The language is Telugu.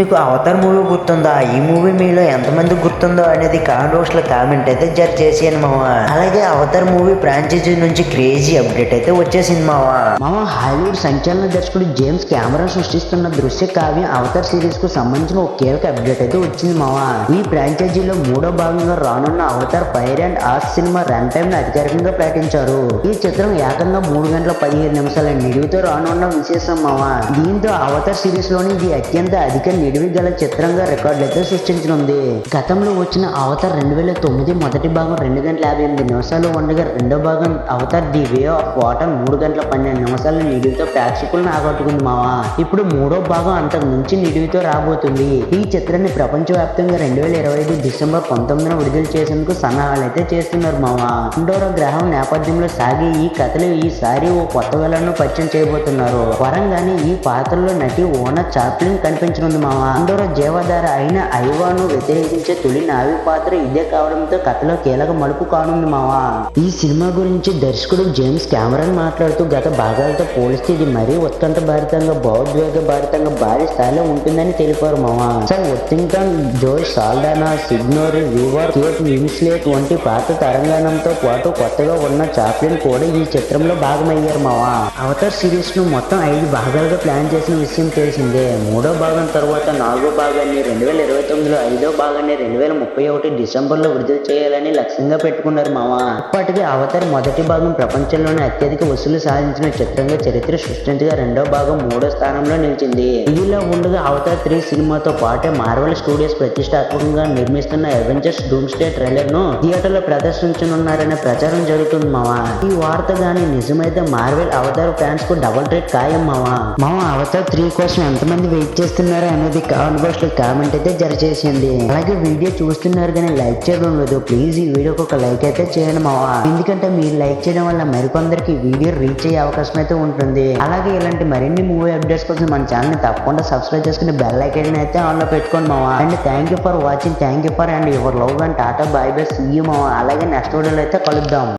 మీకు అవతార్ మూవీ గుర్తుందా? ఈ మూవీ మీలో ఎంతమంది గుర్తుందో అనేది కామెంట్ బాక్స్ లో కామెంట్ అయితే చేసేయండి మామ. అలాగే అవతార్ మూవీ ఫ్రాంచైజీ నుంచి క్రేజీ అప్డేట్ అయితే వచ్చేసింది మామ. హాలీవుడ్ సంచలన దర్శకుడు జేమ్స్ కెమెరాన్ సృష్టిస్తున్న దృశ్య కావ్యం అవతార్ సిరీస్ కు సంబంధించిన ఒక కీలక అప్డేట్ అయితే వచ్చింది మామ. ఈ ఫ్రాంచైజీలో మూడో భాగంగా రానున్న Avatar fire and arts cinema run time ను అధికారికంగా ప్రకటించారు. ఈ చిత్రం ఏకంగా 3 గంటల 15 నిమిషాల నిడివితో రానున్న విశేషం మామ. దీంతో అవతార్ సిరీస్ లోని ఇది అత్యంత అధిక నిడివి గల చిత్రంగా రికార్డులు అయితే సృష్టించనుంది. గతంలో వచ్చిన అవతార్ 2009 మొదటి భాగం 2 గంటల 58 నిమిషాలు ఉండగా రెండో భాగం Avatar the way of water 3 గంటల 12 నిమిషాల నిడివితో ప్రేక్షకులను ఆకట్టుకుంది మావా. ఇప్పుడు మూడో భాగం అంతకు మించి నిడివితో రాబోతుంది. ఈ చిత్రాన్ని ప్రపంచవ్యాప్తంగా 2025 డిసెంబర్ 19న విడుదల చేసేందుకు సన్నాహాలు అయితే చేస్తున్నారు మావా. రెండో గ్రహం నేపథ్యంలో సాగే ఈ కథలు ఈసారి ఓ కొత్త విలన్ను పరిచయం చేయబోతున్నారు. వరంగానే ఈ పాత్రలో నటి ఓనా చాప్లిన్ కనిపించనుంది మావా. అందరూ జీవధార అయిన ఐవాను వ్యతిరేకించే తొలి నావి పాత్ర ఇదే కావడంతో కథలో కీలక మలుపు కానుంది మావా. ఈ సినిమా గురించి దర్శకుడు జేమ్స్ కెమెరాన్ మాట్లాడుతూ గత భాగాలతో పోలిస్తే ఇది మరీ ఉత్కంఠ భారితంగా భావోద్వేగ భారితంగా భారీ స్థాయిలో ఉంటుందని తెలిపారు మావా. Sam Worthington, Zoe Saldana, Sigourney Weaver, Kate Winslet వంటి పాత తరంగాణంతో పాటు కొత్తగా ఉన్న చాప్లిన్ కూడా ఈ చిత్రంలో భాగమయ్యారు మావా. అవతార్ సిరీస్ ను మొత్తం 5 భాగాలుగా ప్లాన్ చేసిన విషయం తెలిసిందే. మూడో భాగం తర్వాత 4వ భాగాన్ని 2029లో, 5వ భాగాన్ని 2031 డిసెంబర్లో విడుదల చేయాలని లక్ష్యంగా పెట్టుకున్నారు మావా. ఇప్పటికే అవతార్ మొదటి భాగం ప్రపంచంలోనే అత్యధిక వసూలు సాధించిన చిత్రంగా చరిత్ర సృష్టించగా రెండో భాగం 3వ స్థానంలో నిలిచింది. ఇదిలా ఉండగా అవతార్ 3 సినిమాతో పాటే మార్వెల్ స్టూడియోస్ ప్రతిష్టాత్మకంగా నిర్మిస్తున్న అవెంజర్స్ డూమ్స్డే ట్రైలర్ ను థియేటర్లో ప్రదర్శించనున్నారనే ప్రచారం జరుగుతుంది మావా. ఈ వార్త గానీ నిజమైతే మార్వెల్ అవతార్ ఫ్యాన్స్ కు డబుల్ ట్రీట్ ఖాయం మావా. అవతార్ 3 కోసం ఎంతమంది వెయిట్ చేస్తున్నారో అనేది కామెంట్ బాక్స్ లో కామెంట్ అయితే చేసింది. అలాగే వీడియో చూస్తున్నారు కానీ లైక్ చేయడం లేదు. ప్లీజ్ ఈ వీడియోకి ఒక లైక్ అయితే చేయండి మావా. ఎందుకంటే మీరు లైక్ చేయడం వల్ల మరికొందరికి వీడియో రీచ్ అయ్యే అవకాశం అయితే ఉంటుంది. అలాగే ఇలాంటి మరిన్ని మూవీ అప్డేట్స్ కోసం మన ఛానల్ ని తప్పకుండా సబ్స్క్రైబ్ చేసుకుని బెల్ ఐకాన్ అయితే ఆన్ లో పెట్టుకోండి మావా. And thank you for watching. Thank you for and your love and tata bye bye see you మావా. అలాగే నెక్స్ట్ వీడియోలో అయితే కలుద్దాం.